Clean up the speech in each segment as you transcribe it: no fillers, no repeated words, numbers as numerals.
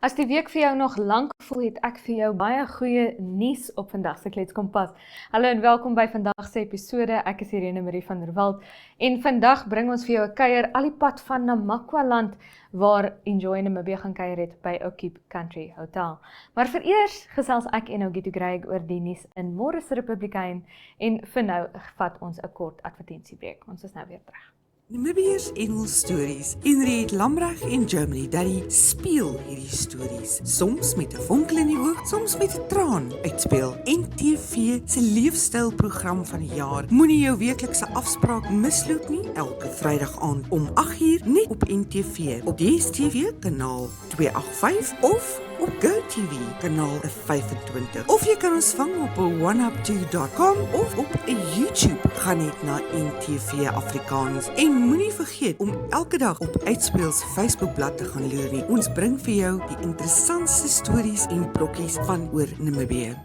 As die week vir jou nog lank voel, het ek vir jou baie goeie nuus op vandag se Kletskompas. Hallo en welkom by vandag se episode. Ek is Irene Marie van der Walt en vandag bring ons vir jou 'n kuier al die pad van Namakwa-land waar Enjoy Namibia gaan kuier het by Oakkeep Country Hotel. Maar vereers gesels ek en Ogitu Greig oor die nuus in Morris Republikein en vir nou vat ons 'n kort advertensiebreek. Ons is nou weer terug. Namibiërs Engelsstories. Henriette Lambrecht en Germany Daddy speel hierdie stories. Soms met 'n vonkel in die oog, soms met 'n traan uitspeel. NTV se leefstylprogram van die jaar. Moenie jou weeklikse afspraak misloop nie. Elke Vrydag aand om 8uur net op NTV. Op DStv kanaal 285 of op GoTV kanaal 25. Of jy kan ons vang op 1up2.com of op YouTube. Gaan net na NTV Afrikaans. En moenie vergeet om elke dag op Uitspeel se Facebookblad te gaan loer nie. Ons bring vir jou die interessantste stories en brokkies van oor Namibië.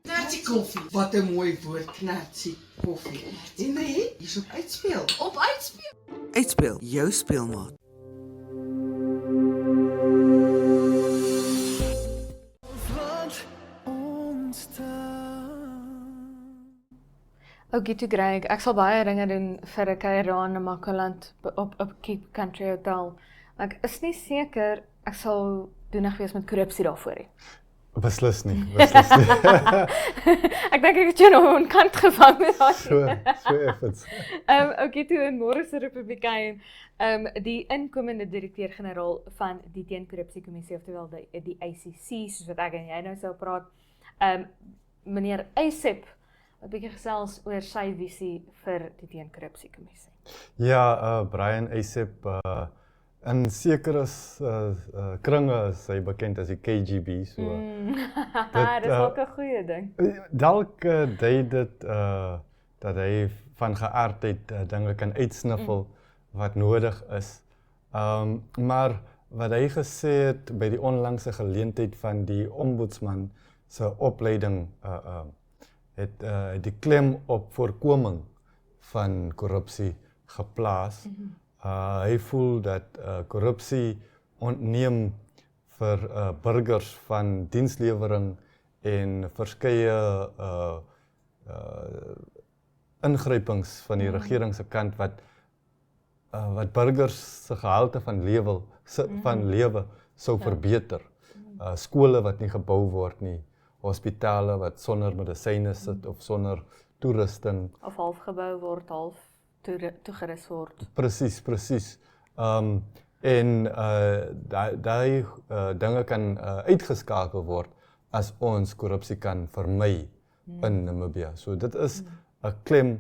Knertsie koffie. Wat 'n mooi woord, knertsie koffie. En nee, hier's op Uitspeel. Op Uitspeel. Uitspeel, jou speelmaat. Ogitu Greig, ek sal baie dinge doen vir 'n kuier daar in Namakwa-land op Oakkeep Country Hotel. Ek is nie seker ek sal doenig wees met korrupsie daarvoor nie. Beslis nie, beslis nie. Ek dink ek het jou nou aan kant gevang met daai. So effens. Ogitu in Morris Republikein, die inkomende direkteur-generaal van die Teenkorrupsiekommissie, oftewel die ICC, soos wat ek en jy nou sou praat, meneer Eisep, 'n bietjie gesels oor sy visie vir die Teenkorrupsiekommissie. Ja, Brian Eisep, in sekere kringe is hy bekend as die KGB, so. Dit is ook 'n goeie ding. Dalk dui dit dat hy van geaardheid dinge kan uitsniffel wat nodig is. Maar wat hy gesê het by die onlangse geleentheid van die ombudsman se opleiding het die klem op voorkoming van korrupsie geplaas. Hy voel dat korrupsie ontneem vir burgers van dienslewering en verskeie ingrypings van die regering se kant wat burgers se gehalte van lewe sou verbeter. Skole wat nie gebou word nie, hospitale wat sonder medisyne sit of sonder toerusting. Of half gebou word, half toegerus word. Presies. En daai dinge kan uitgeskakel word as ons korrupsie kan vermy in Namibië. So dit is 'n klem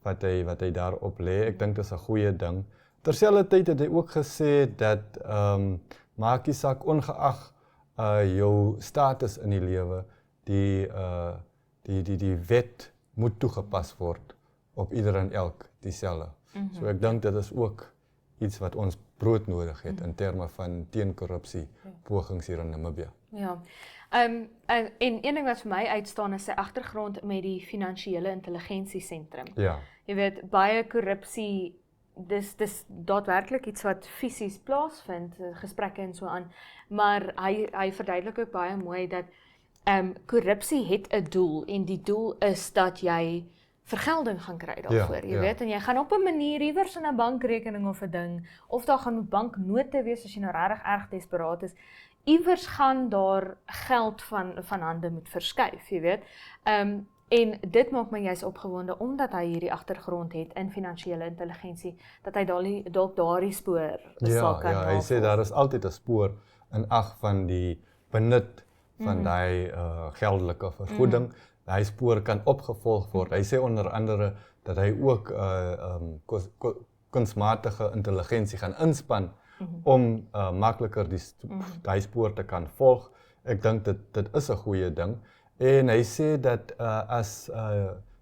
wat hy daarop lê. Ek dink dit is 'n goeie ding. Terselfdertyd het hy ook gesê dat maak nie saak ongeag jou status in die lewe, die wet moet toegepas word op ieder en elk dieselfde. So ek dink dit is ook iets wat ons broodnodig het in terme van teenkorrupsie pogings hier in Namibië. Ja. En een ding wat vir my uitstaan is sy agtergrond met die finansiële intelligensiesentrum. Ja. Jy weet, baie korrupsie, dis daadwerklik iets wat fisies plaasvind, gesprekke en so aan, maar hy verduidelik ook baie mooi dat korrupsie het 'n doel en die doel is dat jy vergelding gaan kry daarvoor, jy weet, en jy gaan op 'n manier iewers in 'n bankrekening of 'n ding, of daar gaan banknote wees as jy nou regtig erg desperaat is, iewers gaan daar geld van hande moet verskuif, jy weet. En dit maak my juist opgewonde, omdat hy hierdie agtergrond het in finansiële intelligensie, dat hy dalk daardie spoor sal kan Ja, hy sê daar is altyd 'n spoor in ag van die benut van daai geldelike vergoeding. Daai spoor kan opgevolg word. Hy sê onder andere dat hy ook kunsmatige intelligensie gaan inspann om makliker daai spoor te kan volg. Ek dink dit is 'n goeie ding. En hy sê dat as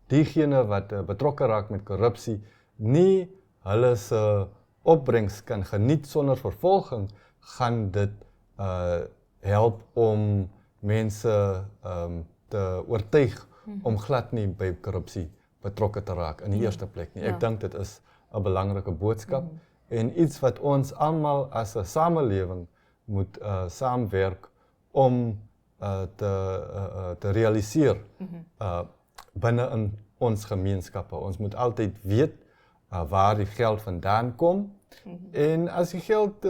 diegene wat betrokke raak met korrupsie nie hulle se opbrengs kan geniet sonder vervolging, gaan dit help om mense te oortuig om glad nie by korrupsie betrokke te raak in die eerste plek nie. Ek dink dit is 'n belangrike boodskap en iets wat ons almal as 'n samelewing moet saamwerk om te realiseer binne in ons gemeenskappe. Ons moet altyd weet waar die geld vandaan kom. En as die geld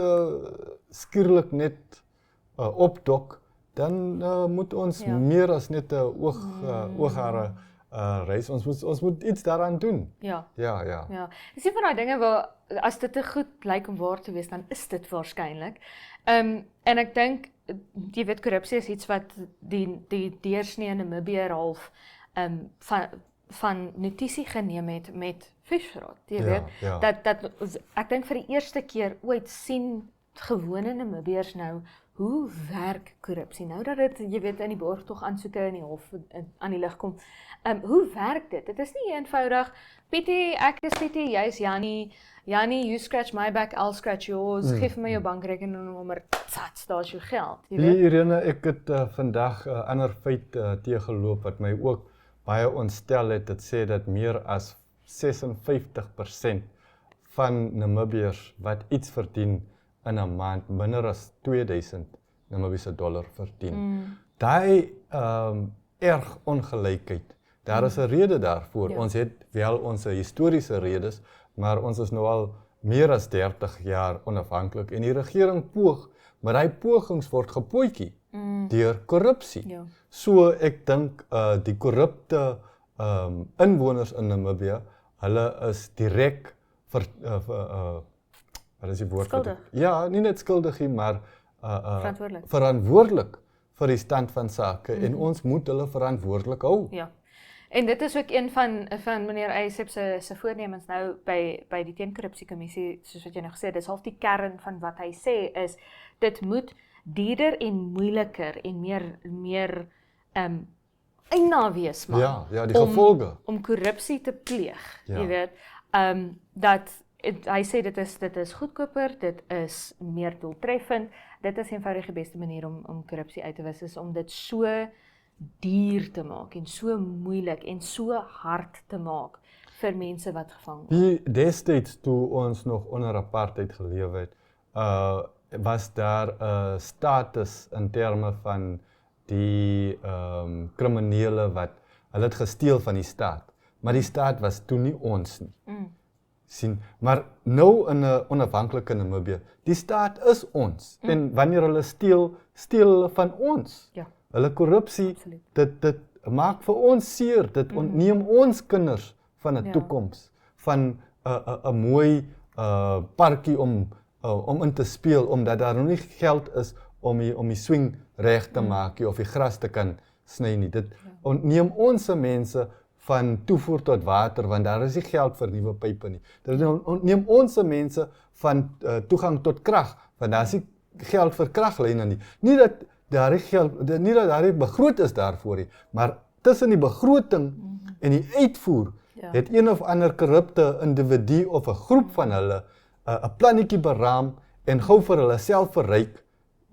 skielik net opdok, dan moet ons meer as net 'n ooghare reis. Ons moet iets daaraan doen. Ja. Ja. Dis een van daai dinge waar as dit te goed lyk om waar te wees, dan is dit waarskynlik. En ek dink jy weet korrupsie is iets wat die deursnee in Namibië half van notisie geneem het met Fischrot. Jy weet dat ek dink vir die eerste keer ooit sien gewone Namibiërs nou hoe werk korrupsie? Nou dat dit, jy weet, in die borgtog aansoeke in die hof aan die lig kom. Hoe werk dit? Dit is nie eenvoudig, Pietie, ek is Pietie, jy is Jannie, you scratch my back, I'll scratch yours, geef my jou bankrekeningnommer, tsats, daar is jou geld. Jy weet? Irene, ek het vandag 'n ander feit teëgeloop wat my ook baie ontstel het. Dit sê dat meer as 56% van Namibiërs wat iets verdien in 'n maand minder as 2000 Namibiese dollar verdien. Daai erg ongelykheid. Daar is 'n rede daarvoor. Ons het wel ons historiese redes, maar ons is nou al meer as 30 jaar onafhanklik en die regering poog, maar daai pogings word gepootjie deur korrupsie. So ek dink die korrupte inwoners in Namibië, hulle is direk wat is die woord? Skuldig. Ja, nie net skuldig nie, maar Verantwoordelik vir die stand van sake en ons moet hulle verantwoordelik hou. Ja. En dit is ook een van meneer Eysep se voornemens nou by die teenkorrupsiekommissie, soos wat jy nou gesê het, dis half die kern van wat hy sê is, dit moet duurder en moeiliker en meer eina wees man. Ja, die gevolge. Om korrupsie te pleeg, Ja. jy weet. Dat hy sê dit is goedkoper, dit is meer doeltreffend. Dit is eenvoudig die beste manier om korrupsie uit te wis, is om dit so duur te maak en so moeilik en so hard te maak vir mense wat gevang word. Destyds toe ons nog onder apartheid geleef het, was daar 'n status in terme van die kriminele wat hulle het gesteel van die staat, maar die staat was toe nie ons nie. Sien, maar nou in 'n onafhanklike Namibië, die staat is ons en wanneer hulle steel hulle van ons. Ja. Hulle korrupsie, Absoluut. dit maak vir ons seer, dit ontneem ons kinders van 'n toekoms, van 'n mooi parkie om in te speel, omdat daar nog nie geld is om die swing reg te maak of die gras te kan sny nie. Dit ontneem ons mense van toevoer tot water, want daar is nie geld vir nuwe pype nie. Dit ontneem ons mense van toegang tot krag, want daar is nie geld vir kraglyne nie. Nie dat daar begroot is daarvoor nie, maar tussen die begroting en die uitvoer het een of ander korrupte individu of 'n groep van hulle 'n plannetjie beraam en gou vir hulle self verryk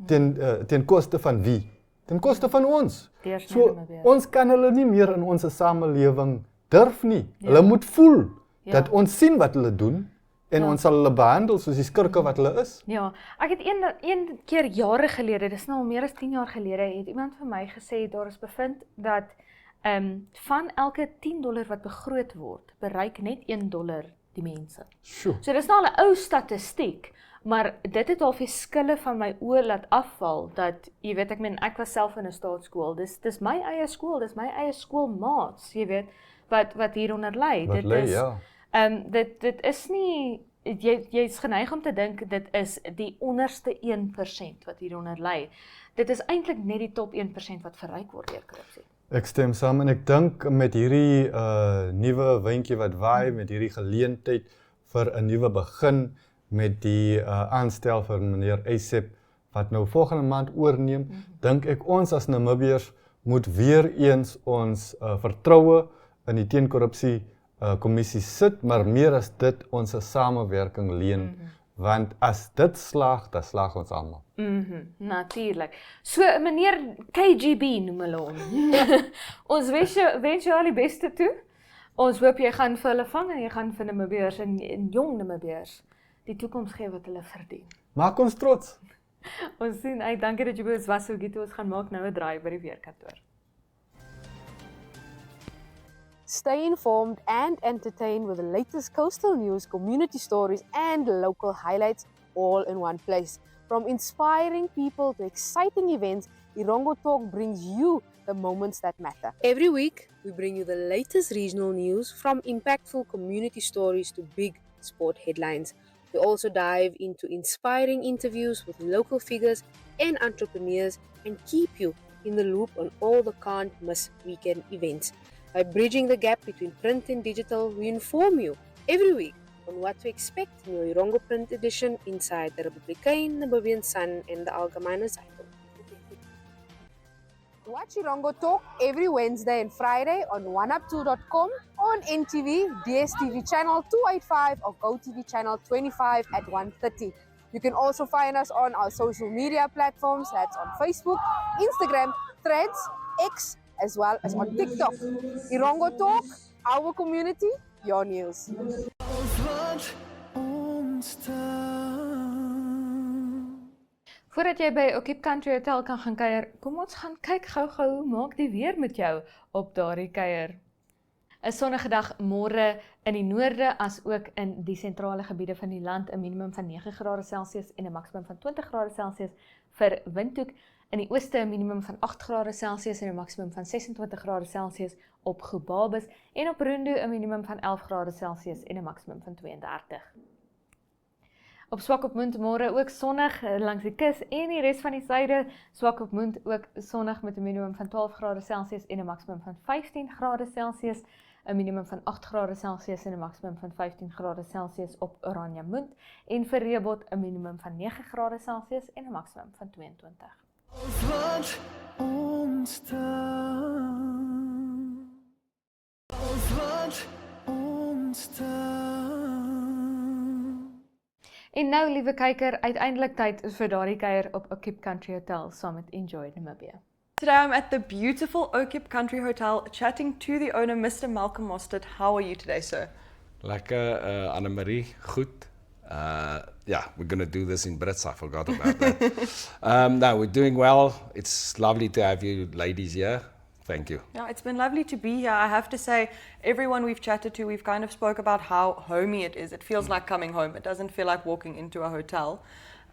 ten koste van wie? Ten koste van ons. So ons kan hulle nie meer in ons samelewing durf nie. Hulle moet voel dat ons sien wat hulle doen en ons sal hulle behandel soos die skurke wat hulle is. Ja, ek het een keer jare gelede, dis nou al meer as 10 jaar gelede, het iemand vir my gesê, daar is bevind dat van elke $10 wat begroot word, bereik net $1 die mense. Sjoe. So dis nou al 'n ou statistiek, maar dit het al die skille van my oë laat afval, dat, jy weet, ek was self in 'n staatskool, dis my eie skool, dis my eie skoolmaats, jy weet, wat hieronder lê. Dit is nie, jy's geneig om te dink, dit is die onderste 1% wat hieronder lê. Dit is eintlik net die top 1% wat verryk word deur korrupsie. Ek stem saam en ek dink met hierdie nuwe windjie wat waai, met hierdie geleentheid vir 'n nuwe begin, met die aanstel van meneer Eysep wat nou volgende maand oorneem, dink ek ons as Namibiërs moet weer eens ons vertroue in die teenkorrupsie kommissie sit, maar meer as dit ons samewerking leen, want as dit slaag, dan slaag ons almal. Natuurlik. So meneer KGB noem hulle hom. Ons wens jou al die beste toe. Ons hoop jy gaan vir hulle vang en jy gaan vir Namibiërs en jong Namibiërs die toekoms gee wat hulle verdien. Maak ons trots. Ons sien uit, dankie dat jy by ons was, Sogiet. Ons gaan maak nou 'n draai by die weerkantoor. Stay informed and entertained with the latest coastal news, community stories, and local highlights all in one place. From inspiring people to exciting events, Irongo Talk brings you the moments that matter. Every week, we bring you the latest regional news, from impactful community stories to big sport headlines. We also dive into inspiring interviews with local figures and entrepreneurs and keep you in the loop on all the can't miss weekend events. By bridging the gap between print and digital, we inform you every week on what to expect in your Irongo print edition inside the Republikein, Namibian Sun, and the Algemeine Zeitung. Watch Irongo Talk every Wednesday and Friday on oneup2.com, on NTV, DSTV channel 285 or GoTV channel 25 at 1:30. You can also find us on our social media platforms, that's on Facebook, Instagram, Threads, X, as well as on TikTok. Irongo Talk, our community, your news. Voordat jy by Okip Country Hotel kan gaan kuier, kom ons gaan kyk gou-gou hoe maak die weer met jou op daardie kuier. 'n Sonnige dag môre in die noorde as ook in die sentrale gebiede van die land, 'n minimum van 9 grade Celsius en 'n maksimum van 20 grade Celsius vir Windhoek. In die ooste 'n minimum van 8 grade Celsius en 'n maksimum van 26 grade Celsius op Gobabis en op Rundu 'n minimum van 11 grade Celsius en 'n maksimum van 32. Op Swakopmund môre ook sonnig langs die kus en die res van die suide. Swakopmund ook sonnig met 'n minimum van 12 grade Celsius en 'n maksimum van 15 grade Celsius, 'n minimum van 8 grade Celsius en 'n maksimum van 15 grade Celsius op Oranjemund en vir Reebot 'n minimum van 9 grade Celsius en 'n maksimum van 22. En nou, liewe kyker, uiteindelik tyd vir daardie kuier op Okip Country Hotel saam met Enjoy Namibia. Today I'm at the beautiful Okip Country Hotel chatting to the owner, Mr. Malcolm Mostert. How are you today, sir? Lekker, Annemarie, goed. Yeah, we're going to do this in Brits, I forgot about that. No, we're doing well. It's lovely to have you ladies here. Thank you. Yeah, it's been lovely to be here. I have to say, everyone we've chatted to, we've kind of spoke about how homey it is. It feels like coming home. It doesn't feel like walking into a hotel.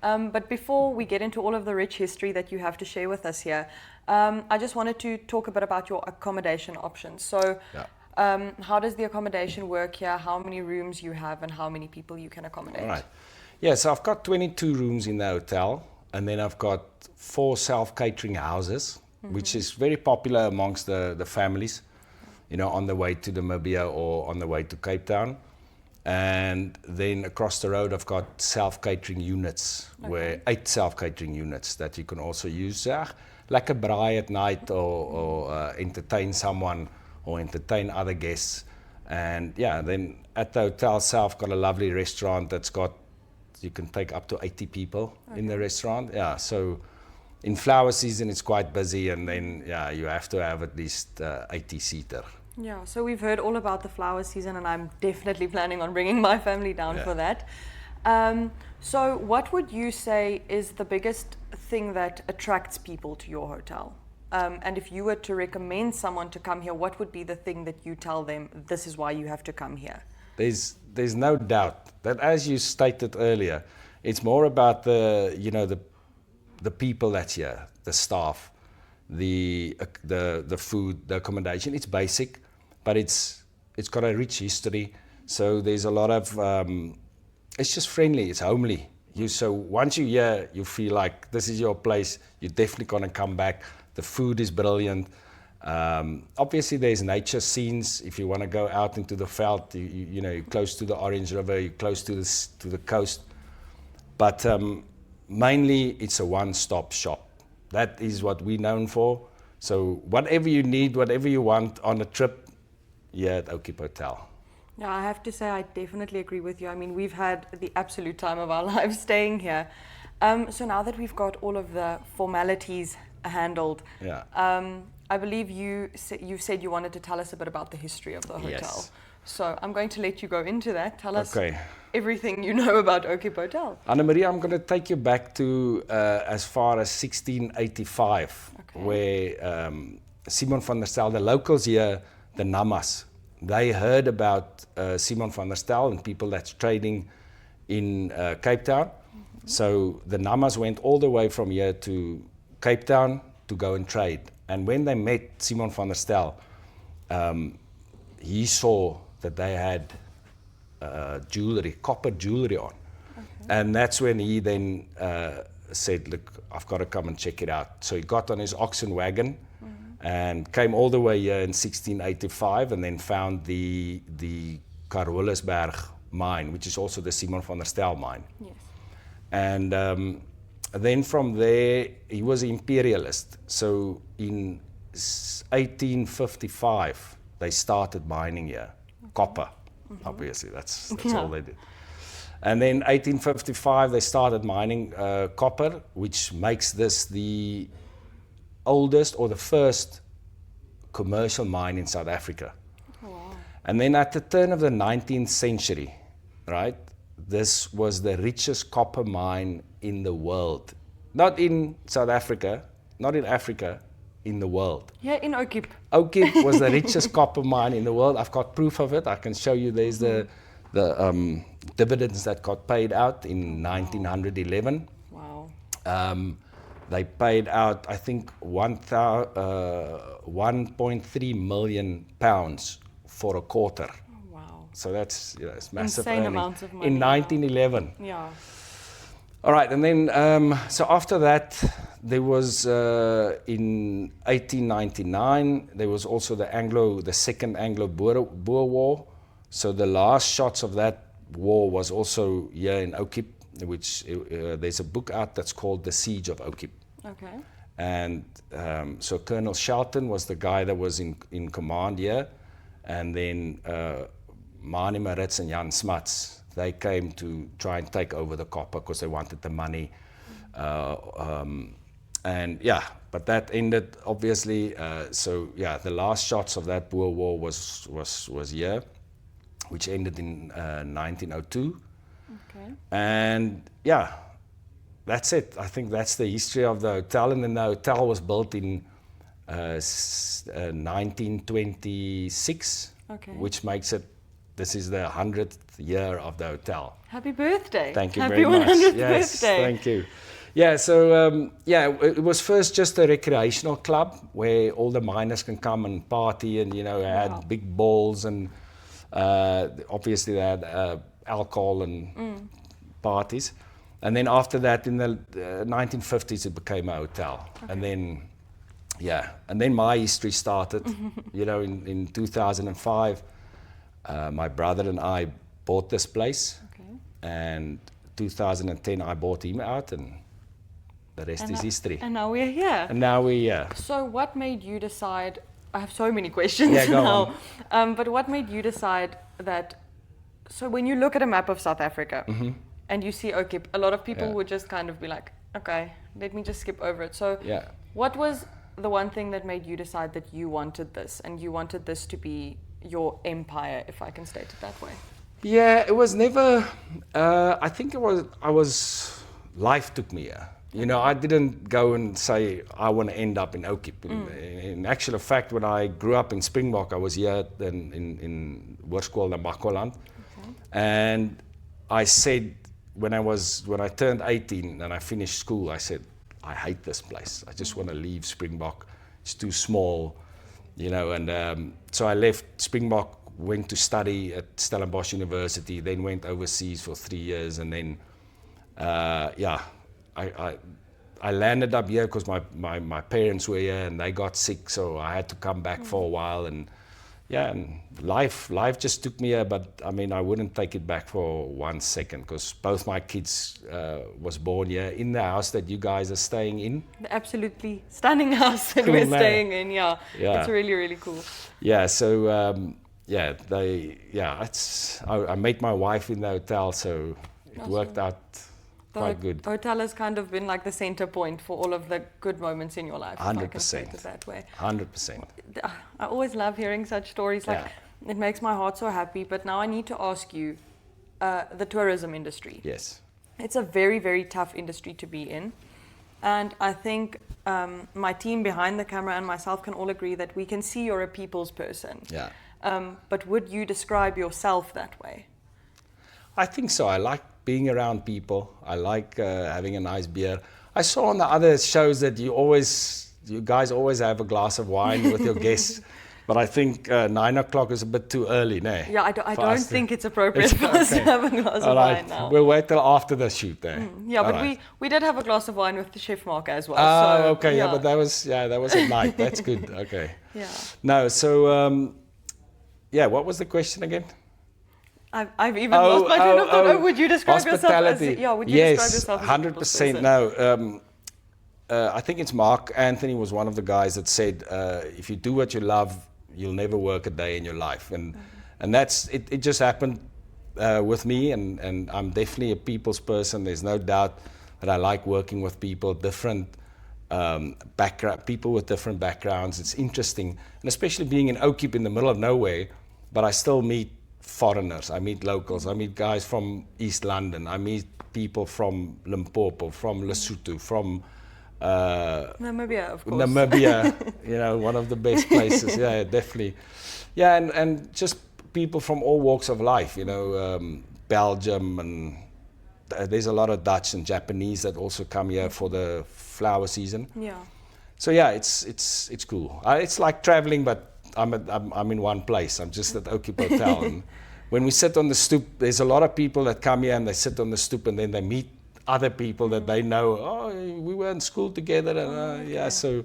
But before we get into all of the rich history that you have to share with us here, I just wanted to talk a bit about your accommodation options. So, how does the accommodation work here? How many rooms you have and how many people you can accommodate? All right. Yeah, so I've got 22 rooms in the hotel, and then I've got 4 self-catering houses, which is very popular amongst the families, you know, on the way to Namibia or on the way to Cape Town. And then across the road, I've got self-catering units, where 8 self-catering units that you can also use. Like a braai at night or entertain someone or entertain other guests. And yeah, then at the hotel itself, got a lovely restaurant that's got, you can take up to 80 people in the restaurant. Yeah, so in flower season, it's quite busy, and then yeah, you have to have at least 80-seater. Yeah, so we've heard all about the flower season, and I'm definitely planning on bringing my family down for that. So what would you say is the biggest thing that attracts people to your hotel? And if you were to recommend someone to come here, what would be the thing that you tell them, this is why you have to come here? There's no doubt that, as you stated earlier, it's more about the, you know, the people that's here, the staff, the food, the accommodation. It's basic, but it's got a rich history. So there's a lot of, it's just friendly, it's homely. So once you're here, you feel like this is your place, you're definitely gonna come back. The food is brilliant. Obviously there's nature scenes. If you want to go out into the veld, you know, you're close to the Orange River, you're close to the coast. But mainly it's a one-stop shop. That is what we're known for. So whatever you need, whatever you want on a trip, here at Okip Hotel. Yeah, I have to say I definitely agree with you. I mean, we've had the absolute time of our lives staying here. So now that we've got all of the formalities handled, Yeah. I believe you've said you wanted to tell us a bit about the history of the hotel. Yes. So I'm going to let you go into that. Tell us Okay. everything you know about Okip Hotel. Anna-Maria, I'm going to take you back to as far as 1685, where Simon van der Stel, the locals here, the Namas, they heard about Simon van der Stel and people that's trading in Cape Town. So the Namas went all the way from here to Cape Town to go and trade. And when they met Simon van der Stel, he saw that they had jewelry, copper jewelry on. And that's when he then said, look, I've got to come and check it out. So he got on his oxen wagon and came all the way here in 1685 and then found the Carolusberg mine, which is also the Simon van der Stel mine. Yes. And then from there, he was an imperialist. So in 1855, they started mining here, copper, obviously, that's all they did. And then 1855, they started mining copper, which makes this the oldest or the first commercial mine in South Africa. Wow. And then at the turn of the 19th century, right, this was the richest copper mine in the world. Not in South Africa, not in Africa, in the world. Yeah, in Okip. Okip was the richest copper mine in the world. I've got proof of it. I can show you. There's the dividends that got paid out in 1911. Wow. They paid out, I think, 1.3 million pounds for a quarter. Wow. So that's, it's massive Insane earning. amounts of money. In 1911. Yeah. All right, and then, so after that, there was, in 1899, there was also the Second Anglo-Boer War. So the last shots of that war was also here in Okip, which there's a book out that's called The Siege of Okip. Okay. And so Colonel Shelton was the guy that was in command here. And then Mani Maritz and Jan Smuts, they came to try and take over the copper because they wanted the money. And yeah, but that ended obviously. So yeah, the last shots of that Boer War was here, which ended in 1902. Okay. And yeah, that's it. I think that's the history of the hotel. And then the hotel was built in 1926, which makes it, this is the 100th year of the hotel. Happy birthday. Thank you Happy very much. 100th Yes, birthday. thank you. Yeah, so yeah, it was first just a recreational club where all the miners can come and party and, had big balls and obviously they had alcohol and parties. And then after that, in the 1950s, it became a hotel. And then, yeah, and then my history started, in 2005. My brother and I bought this place, and 2010 I bought him out, and the rest is history. And now we're here. And now we're here. So what made you decide, I have so many questions Yeah, go now, but what made you decide that, so when you look at a map of South Africa and you see Okip, a lot of people would just kind of be like, okay, let me just skip over it. So what was the one thing that made you decide that you wanted this, and you wanted this to be your empire, if I can state it that way? Yeah, it was never, I think life took me here. I didn't go and say, I want to end up in Okip. In actual fact, when I grew up in Springbok, I was here in Hoërskool Namakwaland. And I said, when I turned 18 and I finished school, I said, I hate this place. I just want to leave Springbok. It's too small, and so I left Springbok, went to study at Stellenbosch University, then went overseas for 3 years, and then, I landed up here because my parents were here and they got sick, so I had to come back for a while, and and life just took me here, but I mean, I wouldn't take it back for 1 second, because both my kids was born here in the house that you guys are staying in. The absolutely stunning house that Cool, we're man. staying in, It's really, really cool. Yeah, so I met my wife in the hotel, so it worked out quite good. The hotel has kind of been like the center point for all of the good moments in your life. If I can state it that way. 100%. I always love hearing such stories. Like It makes my heart so happy, but now I need to ask you, the tourism industry. Yes. It's a very, very tough industry to be in. And I think my team behind the camera and myself can all agree that we can see you're a people's person. Yeah. But would you describe yourself that way? I think so. I like being around people. I like having a nice beer. I saw on the other shows that you guys always have a glass of wine with your guests. But I think 9 o'clock is a bit too early, no? Yeah, I don't think it's appropriate for us to have a glass of wine now. We'll wait till after the shoot, eh? Yeah, but we did have a glass of wine with the Chef Mark as well. Oh, so, okay, yeah, but that was at night. That's good. Okay. Yeah. No, so what was the question again? I've even lost my train of thought. Would you describe yourself as? Yeah, would you describe yourself as? Yes, 100%. No. I think it's Mark Anthony was one of the guys that said, if you do what you love, you'll never work a day in your life. And that's it just happened with me, and I'm definitely a people's person. There's no doubt that I like working with people, different people with different backgrounds. It's interesting, and especially being in Oakip in the middle of nowhere, but I still meet foreigners, I meet locals, I meet guys from East London, I meet people from Limpopo, from Lesotho, from Namibia, of course. Namibia, one of the best places. Yeah, definitely. Yeah, and just people from all walks of life. Belgium, and there's a lot of Dutch and Japanese that also come here for the flower season. Yeah. So yeah, it's cool. It's like traveling, but I'm in one place. I'm just at Oakip Hotel. And when we sit on the stoop, there's a lot of people that come here and they sit on the stoop and then they meet other people that they know. Oh, we were in school together, and so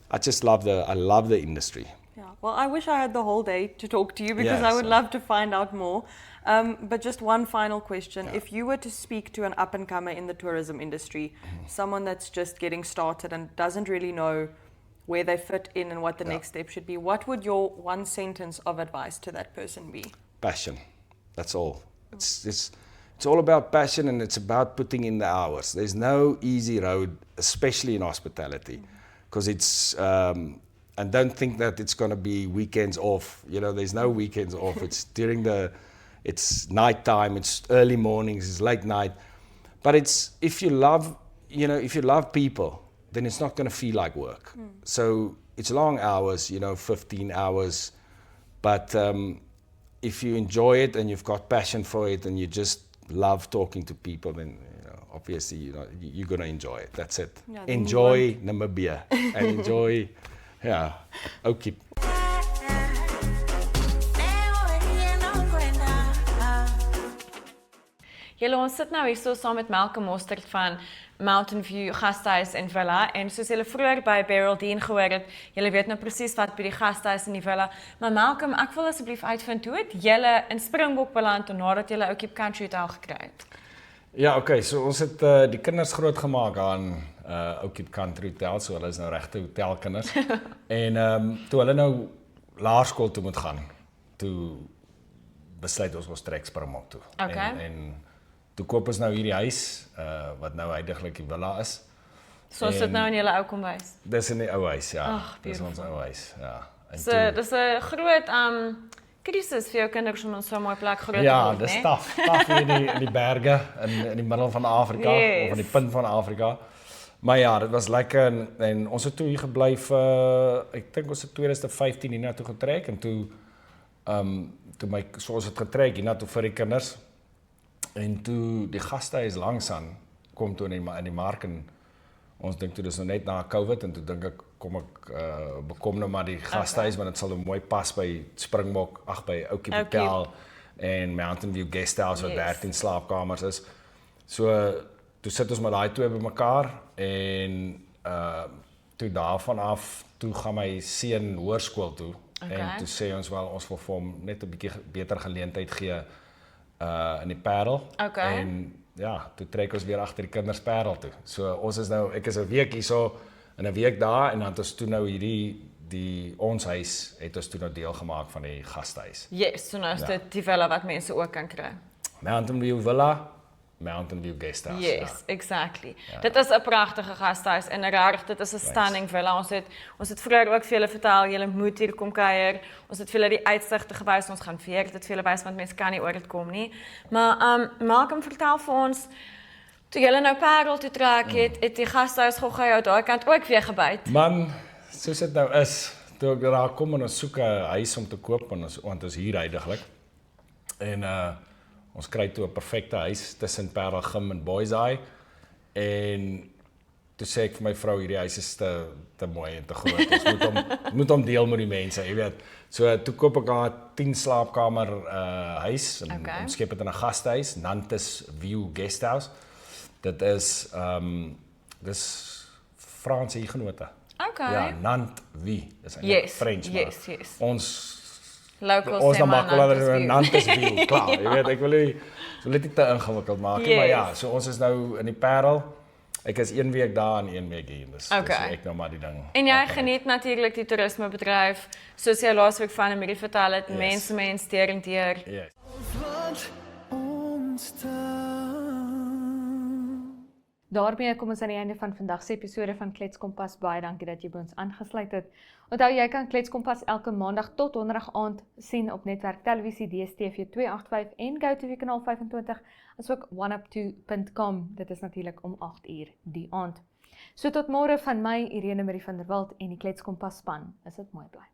I just love the industry. Yeah. Well, I wish I had the whole day to talk to you because I would love to find out more. But just one final question: if you were to speak to an up and comer in the tourism industry, someone that's just getting started and doesn't really know where they fit in and what the next step should be, what would your one sentence of advice to that person be? Passion. That's all. It's all about passion, and it's about putting in the hours. There's no easy road, especially in hospitality, because it's, and don't think that it's going to be weekends off. There's no weekends off. It's it's nighttime, it's early mornings, it's late night. But if you love people, then it's not going to feel like work. So it's long hours, 15 hours. But if you enjoy it and you've got passion for it and you just love talking to people, then obviously you're going to enjoy it. That's it. Yeah, enjoy Namibia and enjoy Oakip. Julle, ons sit nou hier so saam met Malcolm Mostert van Mountain View Gasthuis en Villa, en soos julle vroeër by Beryl Dean gehoor het, julle weet nou presies wat by die gasthuis en die villa, maar Malcolm, ek wil asseblief uitvind, hoe het julle in Springbok beland nadat julle Oakip Country Hotel gekry het? Ja, okay, so ons het die kinders groot gemaak aan Oakip Country Hotel, so hulle is nou regte hotelkinders, en toe hulle nou laerskool toe moet gaan, toe besluit ons trek Springbok toe. Okay. En toe koop ons nou hierdie huis, wat nou huidiglik die villa is. So is dit nou in julle ou kombuis? Dis in die ou huis, ja. Ag, dis ons ou huis, ja. So, dis 'n groot krisis vir jou kinders om in so 'n mooi plek groot te word, ja, dis taaf in die berge, in die middel van Afrika, of in die punt van Afrika. Maar ja, dit was lekker, en ons het toe hier gebly vir, ek dink ons het 2015 hiernatoe getrek, en toe ons het getrek hiernatoe vir die kinders, en toe die gasthuis langsaan kom toe in die mark, en ons dink toe dis nou net na COVID, en toe dink ek, bekom nou maar die gasthuis, want het sal nou mooi pas by Springbok, by Oakip Hotel, en Mountain View Guesthouse, wat 13 slaapkamers is. So, toe sit ons met daai twee by mekaar, en toe daarvan af, toe gaan my seun hoërskool toe, en toe sê ons wel, ons wil vir hom net 'n bietjie beter geleentheid gee in die Parel, en ja, toe trek ons weer agter die kinders Parel toe. So ons is nou, ek is 'n week hierso, en 'n week daar, en dan het ons toe nou ons huis, het ons toe nou deel gemaak van die gasthuis. Yes, so nou is dit die villa wat mense ook kan kry. Mountain View Villa, Mountain View Guesthouse. Yes, exactly. Dit is 'n pragtige gastehuis en regtig, dit is 'n stunning villa. Ons het vroeër ook vir julle vertel, julle moet hier kom kuier. Ons het vir julle die uitsigte gewys, ons gaan weer dit vir julle wys want mense kan nie oor dit kom nie. Maar Malcolm vertel vir ons toe julle nou Parel toe trek het die gastehuis gou jou daai kant ook weer gebyt. Man, soos dit nou is, toe ek daar kom en ons soek 'n huis om te koop want ons hier heidaglik. En ons kry toe 'n perfekte huis tussen Parelgym en Boyseye en toe sê ek vir my vrou hierdie huis is te mooi en te groot. Ons moet hom deel met die mense, jy weet. So toe koop ek 'n 10 slaapkamer huis en omskep dit in 'n gastehuis, Nantes View Guesthouse. Dit is dis Franse hiergenote. Okay. Ja, Nantes View. Dis eintlik French maar. Yes. Ons Local Nantes View, klaar. Jy weet, ek wil dit nie te ingewikkeld maak nie, maar ja, so ons is nou in die Parel. Ek is 1 week daar en 1 week hier. Dus ek nou maar die ding. En jy geniet natuurlik die toerismebedryf, soos jy laasweek van Amelie vertel het, mense investering deur. Yes. Daarmee kom ons aan die einde van vandag se episode van Klets Kompas. Baie dankie dat jy by ons aangesluit het. Onthou jy kan Klets Kompas elke maandag tot donderdag aand sien op Netwerk Televisie DStv 285 en GoTV kanaal 25, asook oneup2.com. Dit is natuurlik om 8:00 die aand. So tot môre van my Irene Marie van der Walt en die Klets Kompas span. Is dit mooi bly.